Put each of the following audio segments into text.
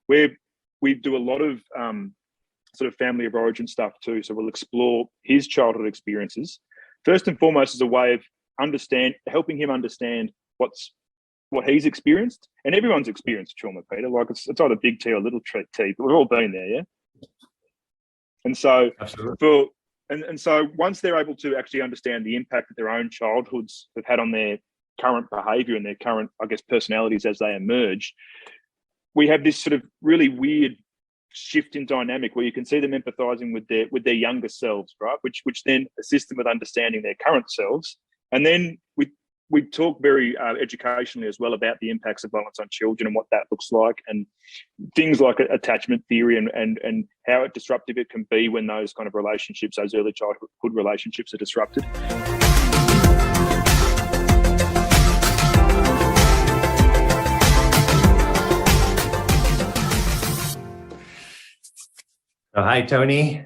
we do a lot of sort of family of origin stuff too. So we'll explore his childhood experiences first and foremost as a way of helping him understand what he's experienced. And everyone's experienced trauma, Peter. Like it's either big T or little T, but we've all been there, yeah. And so Absolutely. And so once they're able to actually understand the impact that their own childhoods have had on their current behaviour and their current, I guess, personalities as they emerge, we have this sort of really weird shift in dynamic where you can see them empathising with their younger selves, right? Which then assists them with understanding their current selves. And then we talk very educationally as well about the impacts of violence on children and what that looks like, and things like attachment theory and how disruptive it can be when those kind of relationships, those early childhood relationships, are disrupted. Hi, Tony.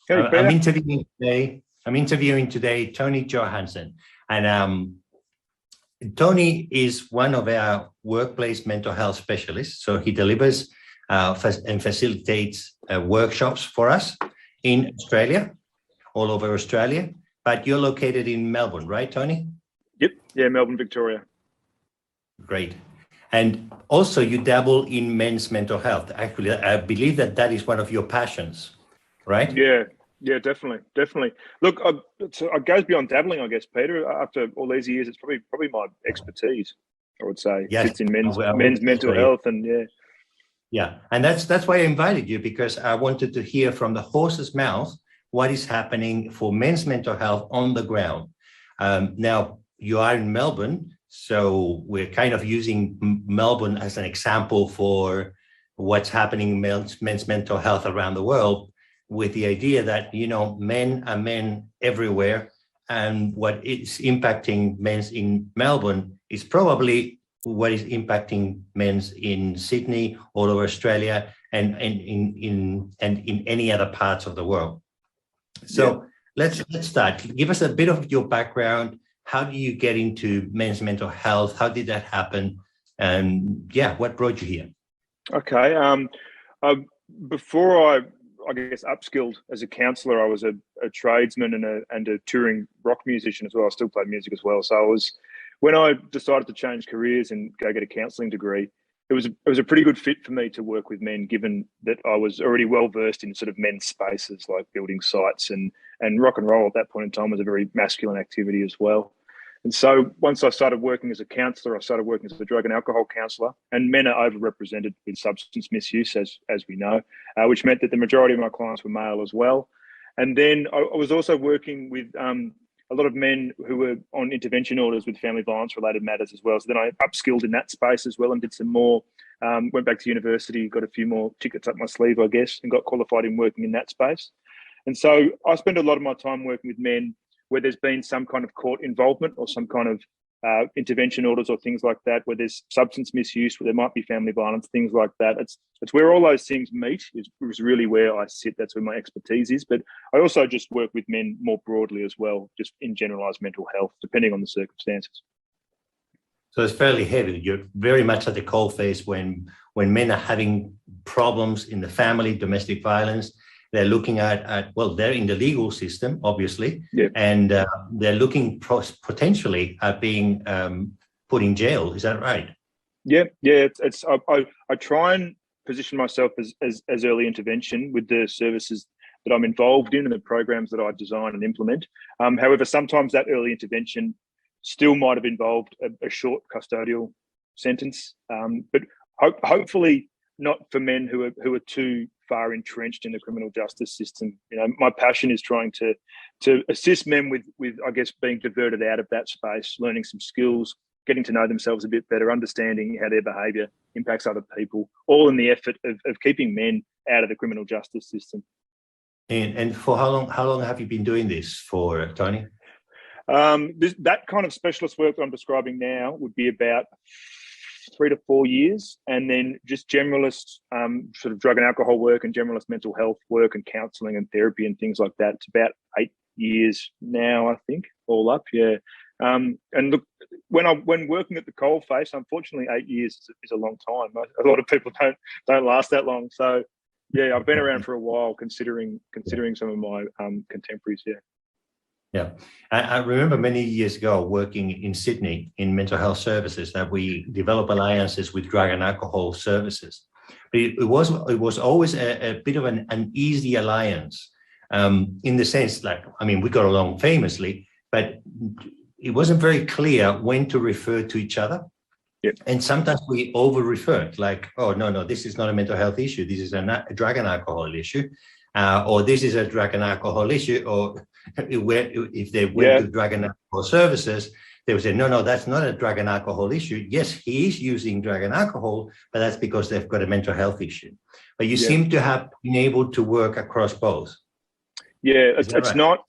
Hey, I'm interviewing today Tony Johannsen, and Tony is one of our workplace mental health specialists. So he delivers and facilitates workshops for us in Australia, all over Australia. But you're located in Melbourne, right, Tony? Yep. Yeah, Melbourne, Victoria. Great. And also you dabble in men's mental health. Actually, I believe that is one of your passions, right? Yeah, definitely. Look, it goes beyond dabbling, I guess, Peter. After all these years, it's probably my expertise, I would say. Yes. Sits in men's mental health, and yeah, and that's why I invited you, because I wanted to hear from the horse's mouth what is happening for men's mental health on the ground. Now, you are in Melbourne, so we're kind of using Melbourne as an example for what's happening in men's mental health around the world, with the idea that, men are men everywhere, and what is impacting men in Melbourne is probably what is impacting men in Sydney, all over Australia, and in any other parts of the world. So let's start. Give us a bit of your background. How do you get into men's mental health? How did that happen? And what brought you here? Okay. Before I guess upskilled as a counsellor, I was a tradesman and a touring rock musician as well. I still played music as well. So when I decided to change careers and go get a counselling degree, it was a pretty good fit for me to work with men, given that I was already well versed in sort of men's spaces like building sites, and rock and roll at that point in time was a very masculine activity as well. And so once I started working as a counsellor, I started working as a drug and alcohol counsellor, and men are overrepresented with substance misuse, as we know, which meant that the majority of my clients were male as well. And then I was also working with a lot of men who were on intervention orders with family violence related matters as well. So then I upskilled in that space as well and did some more, went back to university, got a few more tickets up my sleeve, I guess, and got qualified in working in that space. And so I spend a lot of my time working with men where there's been some kind of court involvement or some kind of intervention orders or things like that, where there's substance misuse, where there might be family violence, things like that. It's where all those things meet is really where I sit. That's where my expertise is. But I also just work with men more broadly as well, just in generalised mental health, depending on the circumstances. So it's fairly heavy. You're very much at the coalface when men are having problems in the family, domestic violence. They're looking at they're in the legal system, obviously, and they're looking potentially at being put in jail. Is that right? Yeah. I try and position myself as early intervention with the services that I'm involved in and the programs that I design and implement. However, sometimes that early intervention still might have involved a short custodial sentence, but hopefully not for men who are too far entrenched in the criminal justice system. My passion is trying to assist men with I guess being diverted out of that space, learning some skills, getting to know themselves a bit better, understanding how their behaviour impacts other people, all in the effort of keeping men out of the criminal justice system. And for how long have you been doing this for, Tony? That kind of specialist work that I'm describing now would be about 3 to 4 years, and then just generalist sort of drug and alcohol work and generalist mental health work and counselling and therapy and things like that. It's about 8 years now, I think, all up. And look, when working at the coalface, unfortunately, 8 years is a long time. A lot of people don't last that long. So, yeah, I've been around for a while, considering some of my contemporaries. Yeah. Yeah, I remember many years ago working in Sydney in mental health services that we developed alliances with drug and alcohol services. But it was always a bit of an easy alliance in the sense, like, I mean, we got along famously, but it wasn't very clear when to refer to each other. Yep. And sometimes we over-referred, like, oh, no, this is not a mental health issue. This is a drug and alcohol issue. Or this is a drug and alcohol issue, or if they went to drug and alcohol services, they would say, no, that's not a drug and alcohol issue. Yes, he is using drug and alcohol, but that's because they've got a mental health issue. But you seem to have been able to work across both. Yeah, it's not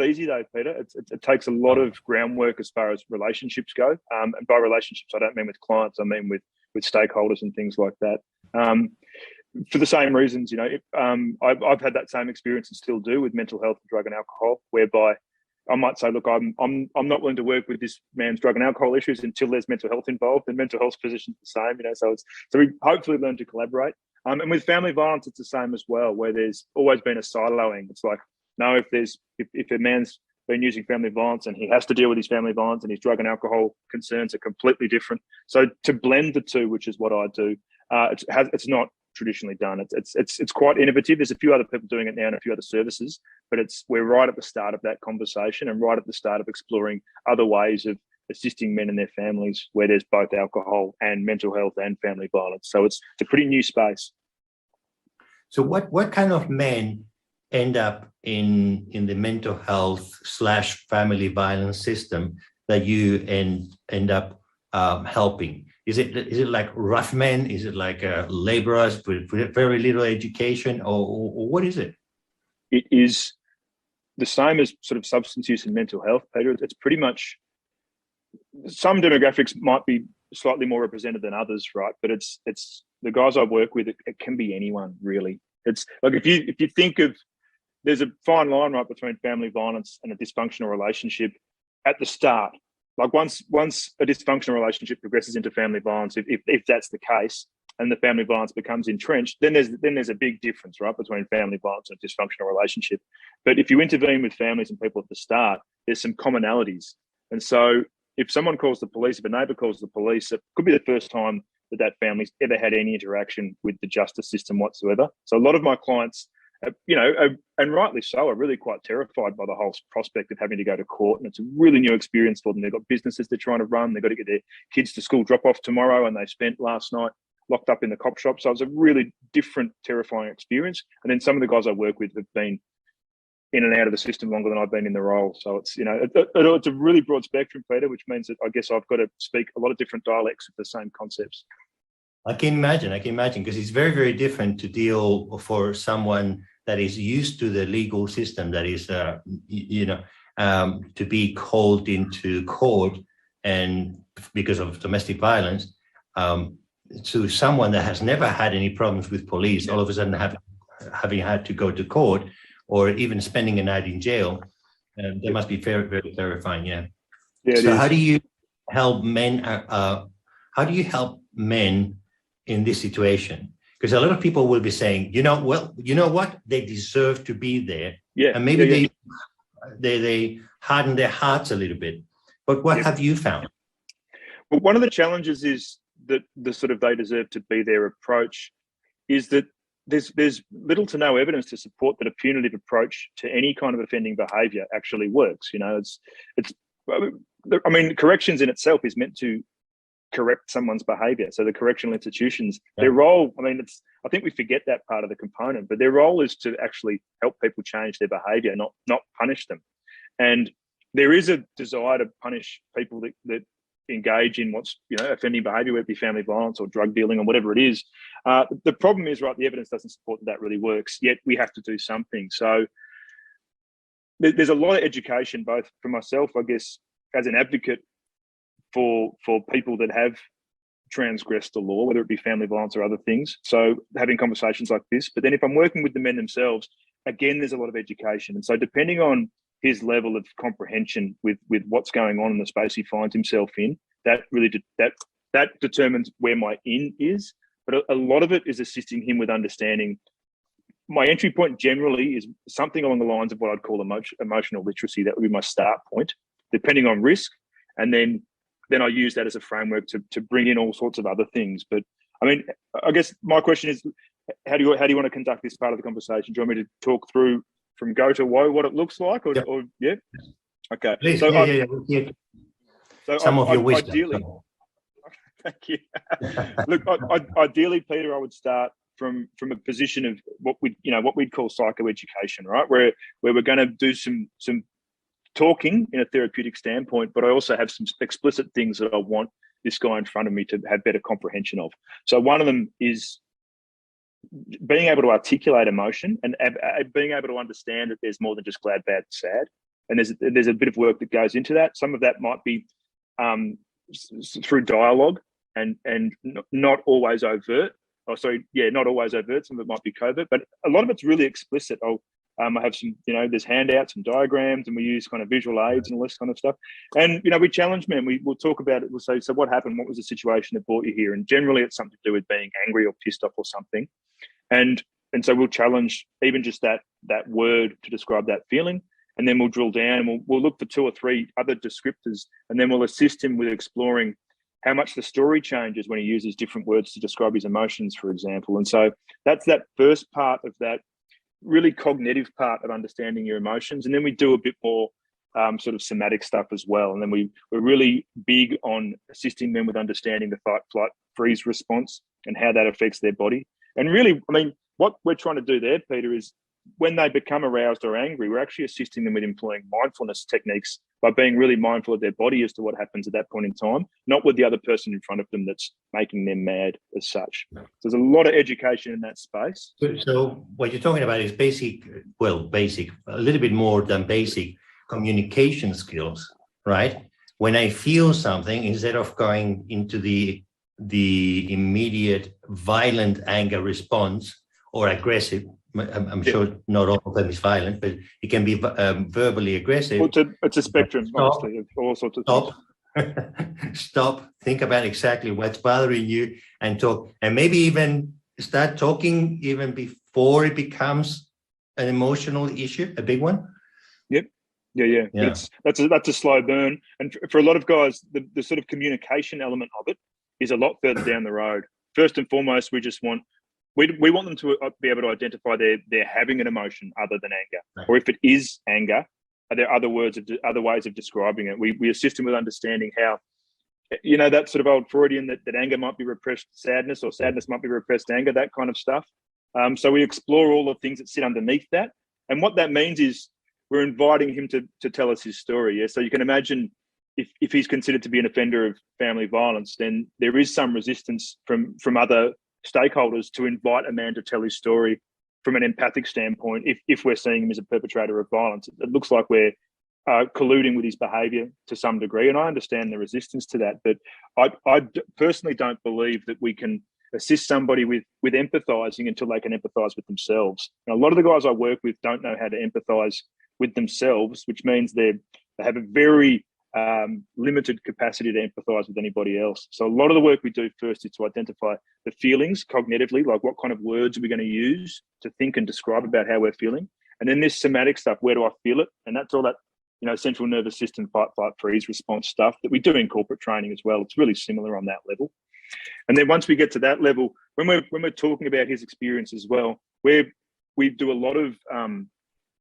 easy though, Peter. It takes a lot of groundwork as far as relationships go. And by relationships, I don't mean with clients, I mean with stakeholders and things like that. For the same reasons, I've had that same experience and still do with mental health, drug and alcohol, whereby I might say, look, I'm not willing to work with this man's drug and alcohol issues until there's mental health involved, and mental health position's the same, so we hopefully learn to collaborate. And with family violence, it's the same as well, where there's always been a siloing. It's like, no, if a man's been using family violence and he has to deal with his family violence, and his drug and alcohol concerns are completely different. So to blend the two, which is what I do, it's not traditionally done. It's quite innovative. There's a few other people doing it now and a few other services, but we're right at the start of that conversation and right at the start of exploring other ways of assisting men and their families where there's both alcohol and mental health and family violence. So it's a pretty new space. So what kind of men end up in the mental health / family violence system that you end up helping? Is it like rough men? Is it like laborers with very little education, or what is it? It is the same as sort of substance use and mental health, Peter. It's pretty much, some demographics might be slightly more represented than others, right? But it's the guys I work with. It can be anyone, really. It's like if you think of, there's a fine line, right, between family violence and a dysfunctional relationship at the start. Like once a dysfunctional relationship progresses into family violence, if that's the case, and the family violence becomes entrenched, then there's a big difference, right, between family violence and a dysfunctional relationship. But if you intervene with families and people at the start, there's some commonalities. And so if someone calls the police, if a neighbour calls the police, it could be the first time that family's ever had any interaction with the justice system whatsoever. So a lot of my clients, and rightly so, are really quite terrified by the whole prospect of having to go to court, and it's a really new experience for them. They've got businesses they're trying to run, they've got to get their kids to school drop-off tomorrow, and they spent last night locked up in the cop shop. So it's a really different, terrifying experience. And then some of the guys I work with have been in and out of the system longer than I've been in the role. So it's, it's a really broad spectrum, Peter, which means that I guess I've got to speak a lot of different dialects of the same concepts. I can imagine, because it's very, very different to deal for someone that is used to the legal system, that is, to be called into court and because of domestic violence, to someone that has never had any problems with police, all of a sudden having had to go to court or even spending a night in jail. That must be very, very terrifying. Yeah. So how do you help men? How do you help men in this situation? Because a lot of people will be saying, you know what? They deserve to be there. Yeah. And maybe they harden their hearts a little bit. But what have you found? Well, one of the challenges is that the sort of they deserve to be there approach is that there's little to no evidence to support that a punitive approach to any kind of offending behaviour actually works. Corrections in itself is meant to correct someone's behaviour. So the correctional institutions, their role, I think we forget that part of the component, but their role is to actually help people change their behaviour, not punish them. And there is a desire to punish people that engage in what's offending behaviour, whether it be family violence or drug dealing or whatever it is. The problem is, right, the evidence doesn't support that really works, yet we have to do something. So there's a lot of education, both for myself, I guess, as an advocate for people that have transgressed the law, whether it be family violence or other things. So having conversations like this, but then if I'm working with the men themselves, again, there's a lot of education. And so depending on his level of comprehension with what's going on in the space he finds himself in. That really that determines where my in is. But a lot of it is assisting him with understanding. My entry point generally is something along the lines of what I'd call emotional literacy. That would be my start point, depending on risk. And then I use that as a framework to bring in all sorts of other things. But I mean, I guess my question is, how do you want to conduct this part of the conversation? Do you want me to talk through from go to woe what it looks like, or yeah? Okay. Please, So yeah. So some of your wisdom. Ideally, thank you. Look, ideally, Peter, I would start from a position of what we'd call psychoeducation, right? Where we're going to do some talking in a therapeutic standpoint, but I also have some explicit things that I want this guy in front of me to have better comprehension of. So one of them is being able to articulate emotion and being able to understand that there's more than just glad, bad, sad. And there's a bit of work that goes into that. Some of that might be through dialogue and not always overt. Not always overt. Some of it might be covert, but a lot of it's really explicit. I have some, there's handouts and diagrams, and we use kind of visual aids and all this kind of stuff. And, we challenge men. We'll talk about it. We'll say, so what happened? What was the situation that brought you here? And generally it's something to do with being angry or pissed off or something. And so we'll challenge even just that word to describe that feeling. And then we'll drill down and we'll look for 2 or 3 other descriptors. And then we'll assist him with exploring how much the story changes when he uses different words to describe his emotions, for example. And so that's that first part of that really cognitive part of understanding your emotions. And then we do a bit more sort of somatic stuff as well. And then we're really big on assisting them with understanding the fight, flight, freeze response and how that affects their body. And really, I mean, what we're trying to do there, Peter, is when they become aroused or angry, we're actually assisting them with employing mindfulness techniques by being really mindful of their body as to what happens at that point in time, not with the other person in front of them that's making them mad as such. So there's a lot of education in that space. So what you're talking about is basic, a little bit more than basic communication skills, right? When I feel something, instead of going into the immediate violent anger response or aggressive, I'm sure not all of them is violent, but it can be verbally aggressive. Well, it's a spectrum, obviously, of all sorts of things. Stop, think about exactly what's bothering you and talk. And maybe even start talking even before it becomes an emotional issue, a big one. Yep. Yeah. But that's a slow burn. And for a lot of guys, the sort of communication element of it is a lot further down the road. First and foremost, we want them to be able to identify they're having an emotion other than anger, right. Or if it is anger, are there other ways of describing it? We assist them with understanding how, that sort of old Freudian that anger might be repressed sadness or sadness might be repressed anger, that kind of stuff. So we explore all the things that sit underneath that. And what that means is we're inviting him to tell us his story. Yeah. So you can imagine if he's considered to be an offender of family violence, then there is some resistance from other stakeholders to invite a man to tell his story from an empathic standpoint. If we're seeing him as a perpetrator of violence, it looks like we're colluding with his behaviour to some degree, and I understand the resistance to that. But I personally don't believe that we can assist somebody with empathising until they can empathise with themselves. Now, a lot of the guys I work with don't know how to empathise with themselves, which means they have a very limited capacity to empathise with anybody else. So a lot of the work we do first is to identify the feelings cognitively, like what kind of words are we going to use to think and describe about how we're feeling. And then this somatic stuff, where do I feel it? And that's all that, central nervous system, fight, flight, freeze response stuff that we do in corporate training as well. It's really similar on that level. And then once we get to that level, when we're talking about his experience as well, we do a lot of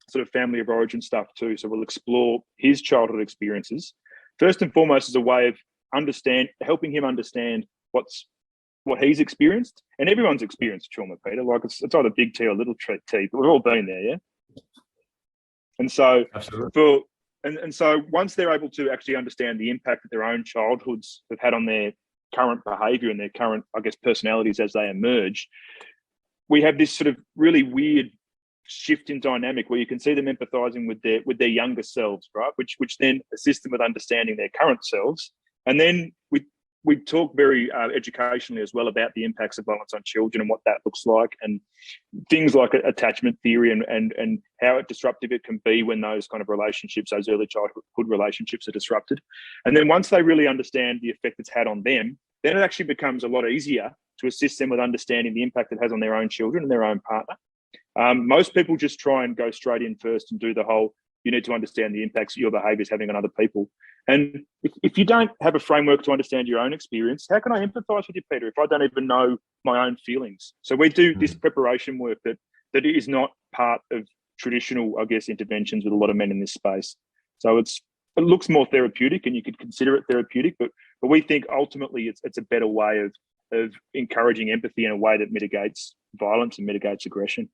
sort of family of origin stuff too. So we'll explore his childhood experiences. First and foremost, as a way of helping him understand what he's experienced. And everyone's experienced trauma, Peter. Like it's either big T or little T, but we've all been there, yeah. And so so once they're able to actually understand the impact that their own childhoods have had on their current behaviour and their current, I guess, personalities as they emerge, we have this sort of really weird shift in dynamic where you can see them empathizing with their younger selves, right? Which then assists them with understanding their current selves. And then we we talk very educationally as well about the impacts of violence on children and what that looks like, and things like attachment theory and how disruptive it can be when those kind of relationships, those early childhood relationships, are disrupted. And then once they really understand the effect it's had on them, then it actually becomes a lot easier to assist them with understanding the impact it has on their own children and their own partner. Most people just try and go straight in first and do the whole, you need to understand the impacts your behaviour is having on other people. And if you don't have a framework to understand your own experience, how can I empathise with you, Peter, if I don't even know my own feelings? So we do this preparation work that is not part of traditional, I guess, interventions with a lot of men in this space. So it looks more therapeutic, and you could consider it therapeutic, but we think ultimately it's a better way of encouraging empathy in a way that mitigates violence and mitigates aggression.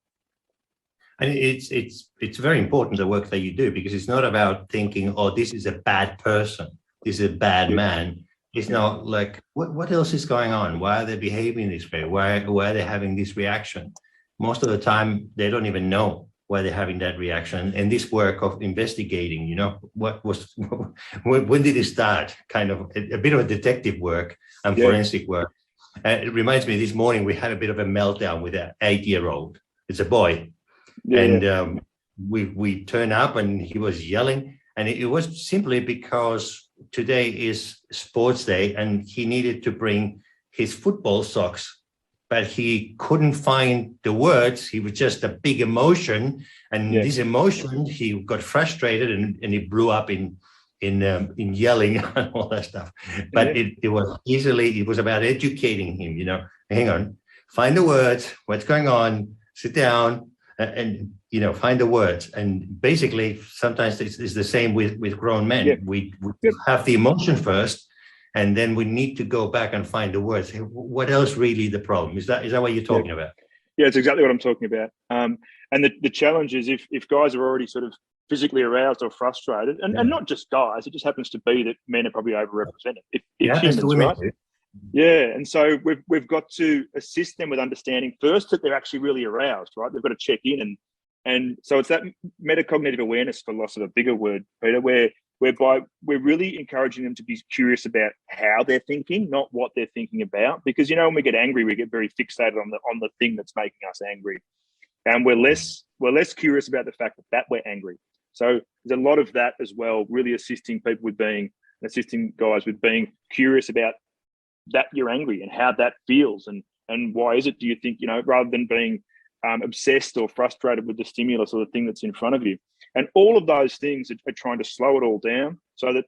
And it's very important, the work that you do, because it's not about thinking, oh, this is a bad person, this is a bad man. It's not like, what else is going on? Why are they behaving this way? Why are they having this reaction? Most of the time, they don't even know why they're having that reaction. And this work of investigating, when did it start? Kind of a bit of detective work and forensic work. It reminds me, this morning we had a bit of a meltdown with an 8-year-old. It's a boy. And we turned up and he was yelling, and it was simply because today is sports day and he needed to bring his football socks, but he couldn't find the words. He was just a big emotion, and this emotion, he got frustrated and he blew up in yelling and all that stuff. But it was about educating him, hang on, find the words, what's going on, sit down, and find the words. And basically sometimes it's the same with grown men. We have the emotion first, and then we need to go back and find the words. What else really the problem? Is that what you're talking about? Yeah, it's exactly what I'm talking about. And the challenge is if guys are already sort of physically aroused or frustrated, and not just guys, it just happens to be that men are probably overrepresented. If humans, right? Yeah, and so we've got to assist them with understanding first that they're actually really aroused, right? They've got to check in, and so it's that metacognitive awareness, for loss of a bigger word, Peter, whereby we're really encouraging them to be curious about how they're thinking, not what they're thinking about. Because when we get angry, we get very fixated on the thing that's making us angry, and we're less curious about the fact that we're angry. So there's a lot of that as well, really assisting guys with being curious about that you're angry and how that feels, and why is it, do you think, rather than being obsessed or frustrated with the stimulus or the thing that's in front of you. And all of those things are trying to slow it all down, so that,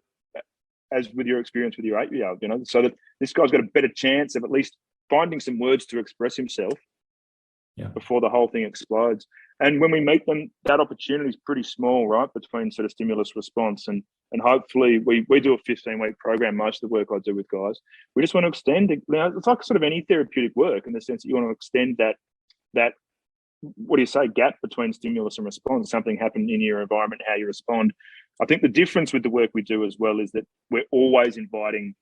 as with your experience with your 8-year-old, so that this guy's got a better chance of at least finding some words to express himself before the whole thing explodes. And when we meet them, that opportunity is pretty small, right, between sort of stimulus response. And hopefully we do a 15-week program, most of the work I do with guys. We just want to extend it. It's like sort of any therapeutic work, in the sense that you want to extend that what do you say, gap between stimulus and response. Something happened in your environment, how you respond. I think the difference with the work we do as well is that we're always inviting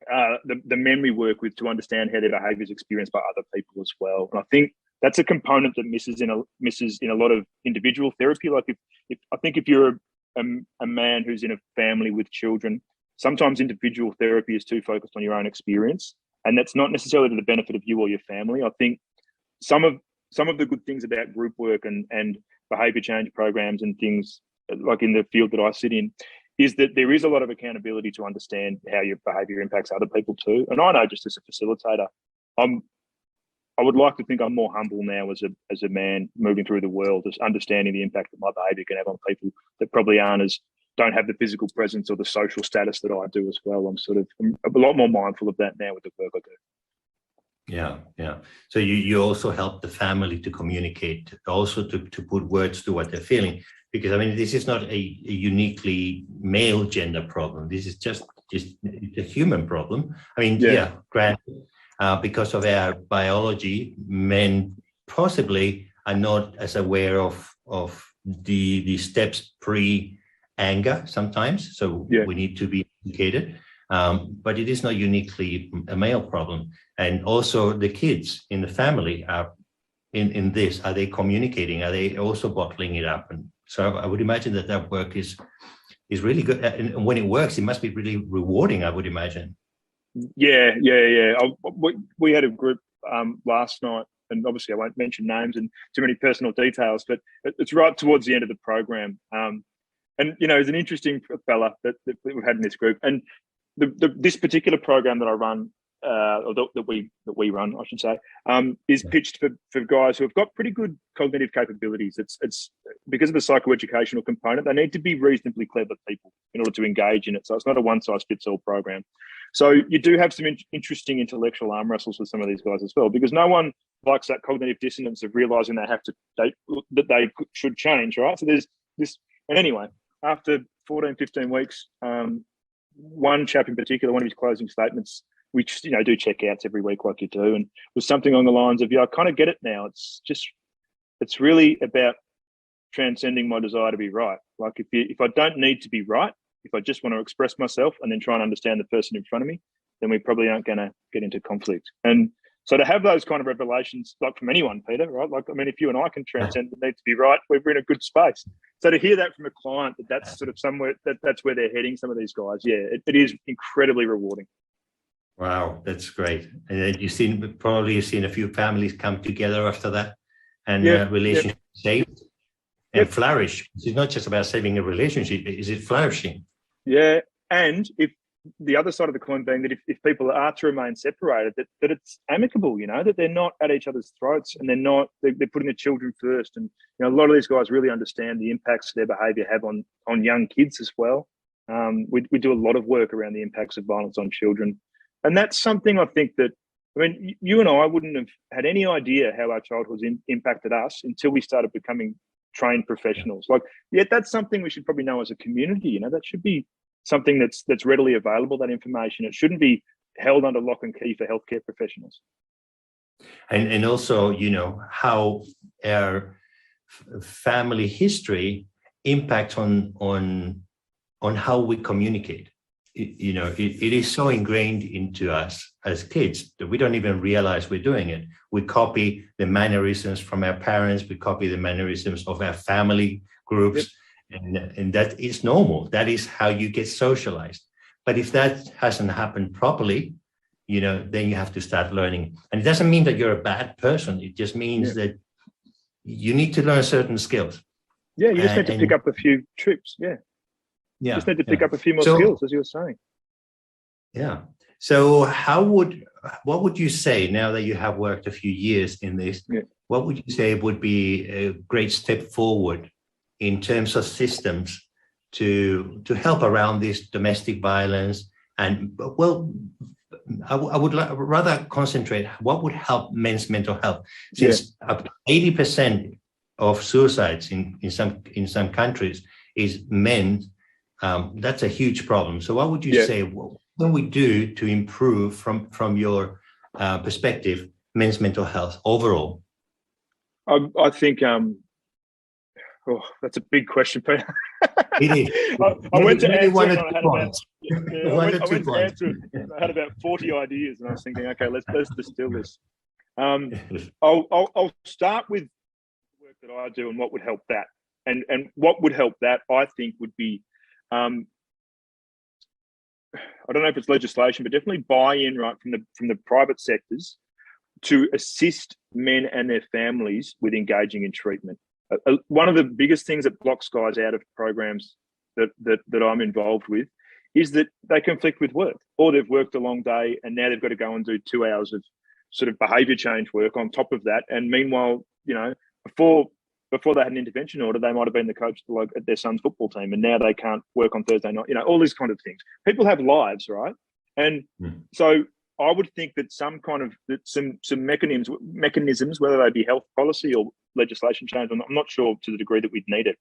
the men we work with to understand how their behaviour is experienced by other people as well. And I think that's a component that misses in a lot of individual therapy. Like if you're a man who's in a family with children, sometimes individual therapy is too focused on your own experience, and that's not necessarily to the benefit of you or your family. I think some of the good things about group work and behaviour change programs and things like in the field that I sit in is that there is a lot of accountability to understand how your behaviour impacts other people too. And I know, just as a facilitator, I would like to think I'm more humble now as a man moving through the world, just understanding the impact that my behaviour can have on people that probably don't have the physical presence or the social status that I do as well. I'm a lot more mindful of that now with the work I do. Yeah. So you also help the family to communicate, also to put words to what they're feeling, because this is not a uniquely male gender problem. This is just a human problem. Granted, because of our biology, men possibly are not as aware of the steps pre-anger sometimes. So we need to be educated. But it is not uniquely a male problem. And also the kids in the family are in this. Are they communicating? Are they also bottling it up? And so I would imagine that work is really good. And when it works, it must be really rewarding, I would imagine. Yeah. We had a group last night, and obviously I won't mention names and too many personal details, but it's right towards the end of the program. And he's an interesting fella that we've had in this group. And this particular program that I run, or that we run, I should say, is pitched for guys who have got pretty good cognitive capabilities. It's because of the psychoeducational component. They need to be reasonably clever people in order to engage in it. So it's not a one-size-fits-all program. So you do have some interesting intellectual arm wrestles with some of these guys as well, because no one likes that cognitive dissonance of realizing that they should change, right? So there's this, and anyway, after 14, 15 weeks, one chap in particular, one of his closing statements, which do checkouts every week like you do, and was something along the lines of, I kind of get it now. It's really about transcending my desire to be right. Like if I don't need to be right, if I just want to express myself and then try and understand the person in front of me, then we probably aren't going to get into conflict. And so to have those kind of revelations, like from anyone, Peter, right? Like, I mean, if you and I can transcend the need to be right, we're in a good space. So to hear that from a client, that's sort of somewhere that's where they're heading, some of these guys, it is incredibly rewarding. Wow, that's great. And you've seen a few families come together after that, and relationships saved and flourish. It's not just about saving a relationship; is it flourishing? Yeah, and if the other side of the coin being that if people are to remain separated, that it's amicable, that they're not at each other's throats, and they're putting the children first. And a lot of these guys really understand the impacts their behaviour have on young kids as well. We do a lot of work around the impacts of violence on children. And that's something I think that, you and I wouldn't have had any idea how our childhoods impacted us until we started becoming trained professionals. That's something we should probably know as a community. That should be something that's readily available, that information. It shouldn't be held under lock and key for healthcare professionals. And also, how our family history impacts on how we communicate. It is so ingrained into us as kids that we don't even realize we're doing it. We copy the mannerisms from our parents. We copy the mannerisms of our family groups. Yep. And that is normal. That is how you get socialized. But if that hasn't happened properly, then you have to start learning. And it doesn't mean that you're a bad person. It just means that you need to learn certain skills. Yeah, you just need to pick up a few tricks. Yeah. You just need to pick up a few more skills, as you were saying. Yeah. So what would you say, now that you have worked a few years in this, what would you say would be a great step forward in terms of systems to help around this domestic violence? And, I would rather concentrate, what would help men's mental health? Since up to 80% of suicides in some countries is men, that's a huge problem. So what would you say, what can we do to improve from your perspective, men's mental health overall? I think, that's a big question, Peter. It is. I went to answer it. I had about 40 ideas, and I was thinking, okay, let's distill this. I'll start with the work that I do and what would help that. And what would help that, I think, would be, I don't know if it's legislation, but definitely buy-in right from the private sectors to assist men and their families with engaging in treatment. One of the biggest things that blocks guys out of programs that I'm involved with is that they conflict with work, or they've worked a long day and now they've got to go and do 2 hours of sort of behavior change work on top of that. And meanwhile, before they had an intervention order, they might have been the coach at their son's football team, and now they can't work on Thursday night. All these kind of things. People have lives, right? And so I would think that some mechanisms, whether they be health policy or legislation change, I'm not sure to the degree that we'd need it,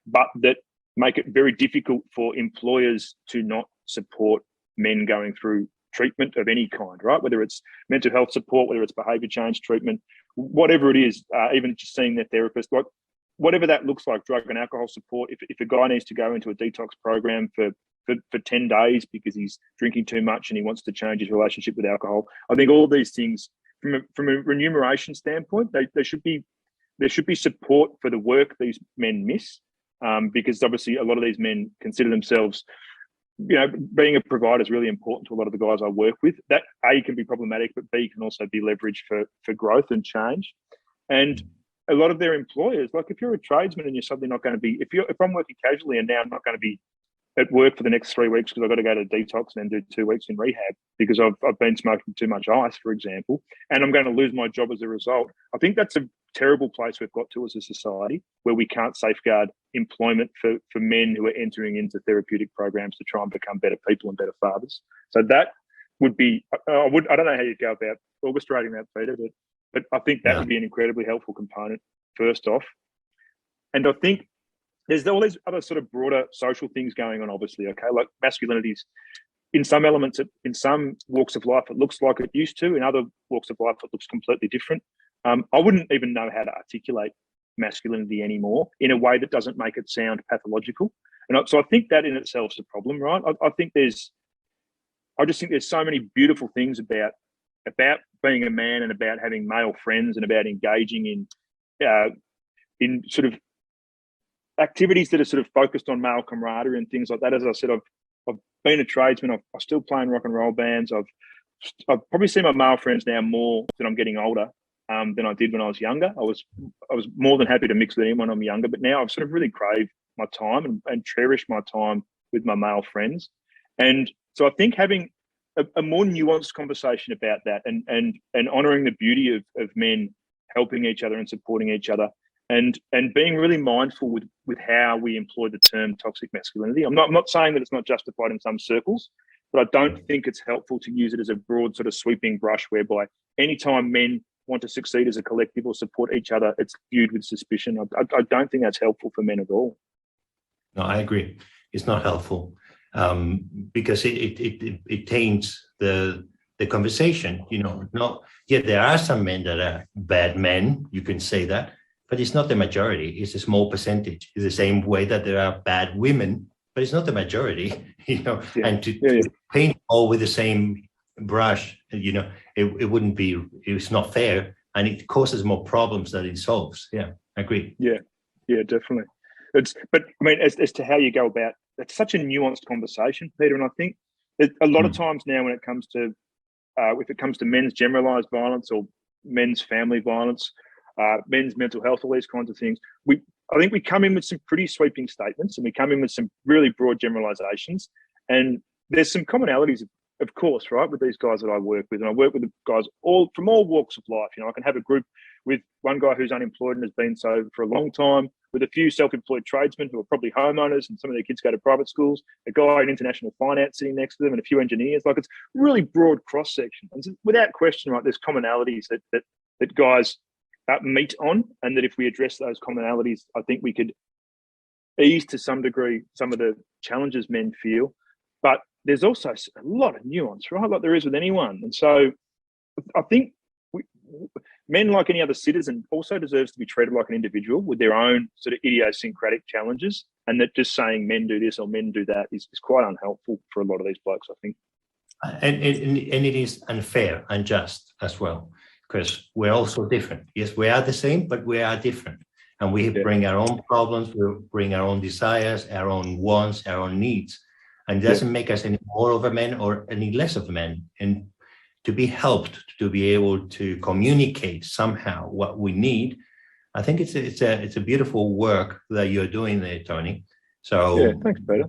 but that make it very difficult for employers to not support men going through treatment of any kind, right? Whether it's mental health support, whether it's behavior change treatment, whatever it is, even just seeing their therapist, like whatever that looks like, drug and alcohol support. If a guy needs to go into a detox program for 10 days because he's drinking too much and he wants to change his relationship with alcohol, I think all of these things, from a remuneration standpoint, there should be support for the work these men miss, because obviously a lot of these men consider themselves being a provider is really important to a lot of the guys I work with. That A, can be problematic, but B, can also be leveraged for growth and change. And a lot of their employers, like if you're a tradesman and you're suddenly not going to be, if I'm working casually and now I'm not going to be at work for the next 3 weeks because I've got to go to detox and then do 2 weeks in rehab because I've been smoking too much ice, for example, and I'm going to lose my job as a result. I think that's a terrible place we've got to as a society, where we can't safeguard employment for men who are entering into therapeutic programs to try and become better people and better fathers. So that would be, I don't know how you'd go about orchestrating that, Peter, but I think that would be an incredibly helpful component, first off. And I think there's all these other sort of broader social things going on, obviously, okay? Like masculinities, in some elements, in some walks of life, it looks like it used to. In other walks of life, it looks completely different. I wouldn't even know how to articulate masculinity anymore in a way that doesn't make it sound pathological. And so I think that in itself is a problem, right? I just think there's so many beautiful things about being a man and about having male friends and about engaging in sort of activities that are sort of focused on male camaraderie and things like that. As I said, I've been a tradesman. I still play in rock and roll bands. I've probably seen my male friends now more that I'm getting older than I did when I was younger. I was more than happy to mix with anyone when I'm younger, but now I've sort of really craved my time and cherish my time with my male friends. And so I think having a more nuanced conversation about that and honouring the beauty of men helping each other and supporting each other, and being really mindful with how we employ the term toxic masculinity. I'm not saying that it's not justified in some circles, but I don't think it's helpful to use it as a broad sort of sweeping brush whereby anytime men want to succeed as a collective or support each other, it's viewed with suspicion. I don't think that's helpful for men at all. No, I agree. It's not helpful because it taints the conversation. There are some men that are bad men, you can say that, but it's not the majority. It's a small percentage. It's the same way that there are bad women, but it's not the majority, and to paint all with the same brush, it wouldn't be, it's not fair, and it causes more problems than it solves. Yeah, I agree. Yeah, definitely. But I mean, as to how you go about, it's such a nuanced conversation, Peter, and I think that a lot of times now when it comes to, if it comes to men's generalised violence or men's family violence, men's mental health, all these kinds of things, I think we come in with some pretty sweeping statements and we come in with some really broad generalizations, and there's some commonalities, of course, right, with these guys that I work with. And I work with guys from all walks of life. I can have a group with one guy who's unemployed and has been so for a long time, with a few self-employed tradesmen who are probably homeowners and some of their kids go to private schools, a guy in international finance sitting next to them, and a few engineers. Like, it's really broad cross-section. And without question, right, there's commonalities that guys meet on, and that if we address those commonalities, I think we could ease to some degree some of the challenges men feel. But there's also a lot of nuance, right, like there is with anyone. And so I think men, like any other citizen, also deserves to be treated like an individual with their own sort of idiosyncratic challenges, and that just saying men do this or men do that is quite unhelpful for a lot of these blokes, I think. And it is unfair, unjust as well, because we're also different. Yes, we are the same, but we are different. And we bring our own problems, we bring our own desires, our own wants, our own needs. And it doesn't make us any more of a man or any less of a man. And to be helped, to be able to communicate somehow what we need, I think it's a beautiful work that you're doing there, Tony. So thanks, Peter.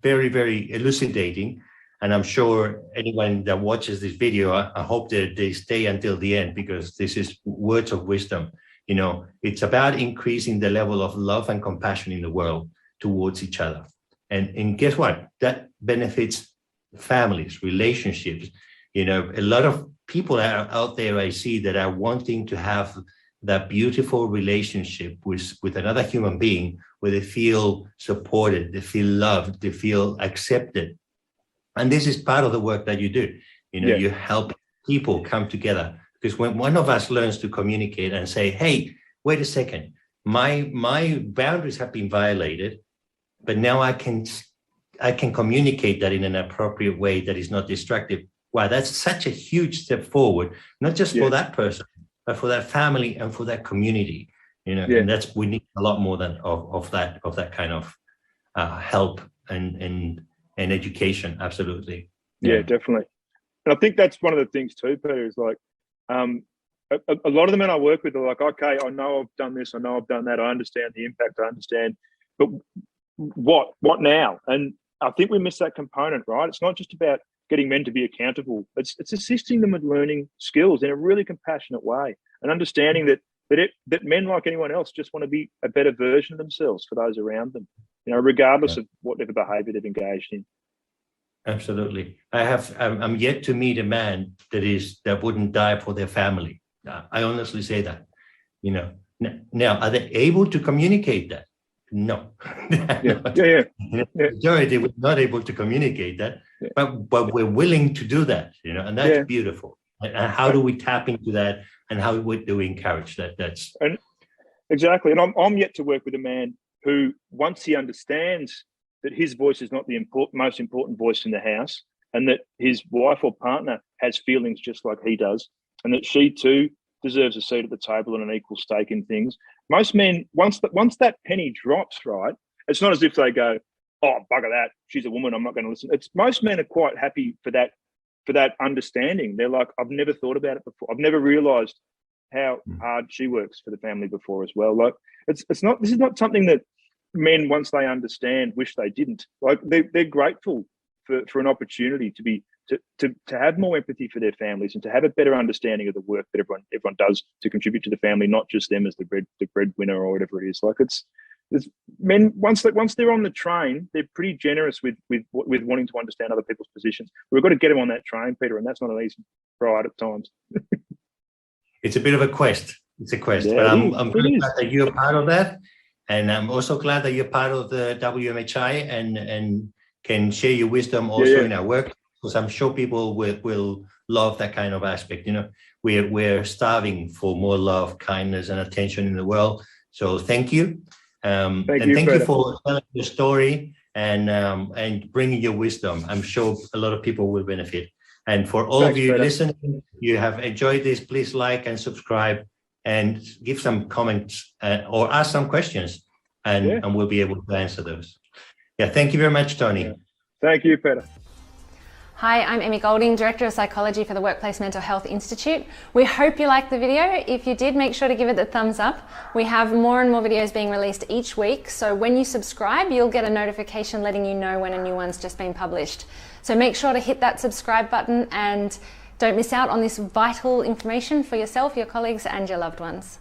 Very, very elucidating. And I'm sure anyone that watches this video, I hope that they stay until the end, because this is words of wisdom. It's about increasing the level of love and compassion in the world towards each other. And guess what? That benefits families, relationships. A lot of people are out there I see that are wanting to have that beautiful relationship with another human being where they feel supported, they feel loved, they feel accepted. And this is part of the work that you do. You help people come together, because when one of us learns to communicate and say, hey, wait a second, my boundaries have been violated, but now I can communicate that in an appropriate way that is not destructive. Wow, that's such a huge step forward, not just for that person, but for that family and for that community. And we need a lot more than of that kind of help and and education. Absolutely. Yeah, definitely. And I think that's one of the things too, Peter, is like, a lot of the men I work with are like, okay, I know I've done this, I know I've done that, I understand the impact, I understand, but what now? And I think we miss that component, right? It's not just about getting men to be accountable. It's assisting them with learning skills in a really compassionate way, and understanding that men, like anyone else, just want to be a better version of themselves for those around them, regardless of whatever behaviour they've engaged in. Absolutely. I'm yet to meet a man that wouldn't die for their family. I honestly say that. Now, are they able to communicate that? No. The majority were not able to communicate that, but we're willing to do that, and that's beautiful. And how do we tap into that, and how do we encourage that? Exactly. And I'm yet to work with a man who, once he understands that his voice is not the most important voice in the house, and that his wife or partner has feelings just like he does, and that she too deserves a seat at the table and an equal stake in things. Most men, once that penny drops, right, it's not as if they go, oh, bugger that, she's a woman, I'm not going to listen. Most men are quite happy for that understanding. They're like, I've never thought about it before. I've never realised how hard she works for the family before as well. Like, this is not something that men, once they understand, wish they didn't. Like, they're grateful for an opportunity to have more empathy for their families, and to have a better understanding of the work that everyone does to contribute to the family, not just them as the breadwinner or whatever it is. Like, it's men, once they're on the train, they're pretty generous with wanting to understand other people's positions. We've got to get them on that train, Peter, and that's not an easy ride at times. It's a bit of a quest. It's a quest, but I'm really glad that you're part of that, and I'm also glad that you're part of the WMHI and can share your wisdom also in our work, because I'm sure people will love that kind of aspect. We're starving for more love, kindness, and attention in the world. So thank you. Thank you for telling your story and bringing your wisdom. I'm sure a lot of people will benefit. And for all of you listening, you have enjoyed this, please like and subscribe and give some comments or ask some questions, and we'll be able to answer those. Thank you very much, Tony. Thank you, Peter. Hi, I'm Emmy Golding, Director of Psychology for the Workplace Mental Health Institute. We hope you liked the video. If you did, make sure to give it the thumbs up. We have more and more videos being released each week, so when you subscribe, you'll get a notification letting you know when a new one's just been published. So make sure to hit that subscribe button and don't miss out on this vital information for yourself, your colleagues, and your loved ones.